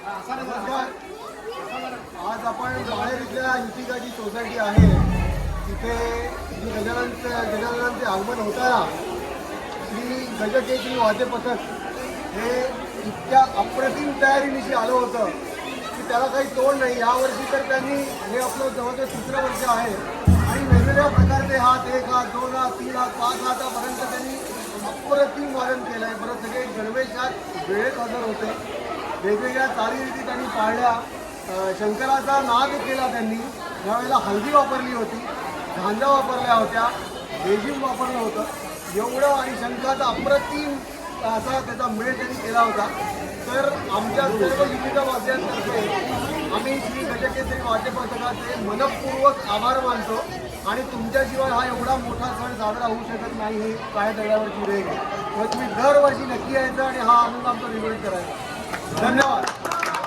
नमस्कार. आज आपण बाहेर इथल्या युतिकाची सोसायटी आहे तिथे श्री गजाननांचे आगमन होताना श्री गजकेसरी वाद्य पथक हे इतक्या अप्रतिम तयारीनिशी आलं होतं की त्याला काही तोड नाही. यावर्षी तर त्यांनी हे आपलं जवळजवळ 3रं वर्ष आहे आणि वेगवेगळ्या प्रकारचे हात, 1 हात, 2 हात, 3 हात, 5 हातापर्यंत त्यांनी अप्रतिम वादन केलं आहे. परत सगळे गणवेश हात वेळेत हजर होते. वेगवेगळ्या चालीरीती त्यांनी पाळल्या. शंकराचा नाद केला त्यांनी. त्यावेळेला हळदी वापरली होती, गांजा वापरल्या होत्या, रेझिम वापरलं होतं. एवढं आणि शंखाचा अप्रतिम असा त्याचा मेळ त्यांनी केला होता. तर आमच्या सर्व युतिका वाद्यांतर्फे आम्ही श्री गजकेसरी वाद्य पथकाचे मनपूर्वक आभार मानतो आणि तुमच्याशिवाय हा एवढा मोठा सण साजरा होऊ शकत नाही ही काय दगडावरची रेघ आहे. तर तुम्ही दरवर्षी नक्की यायचं आणि हा आनंद आमचा विरोध करायचा. धन्यवाद.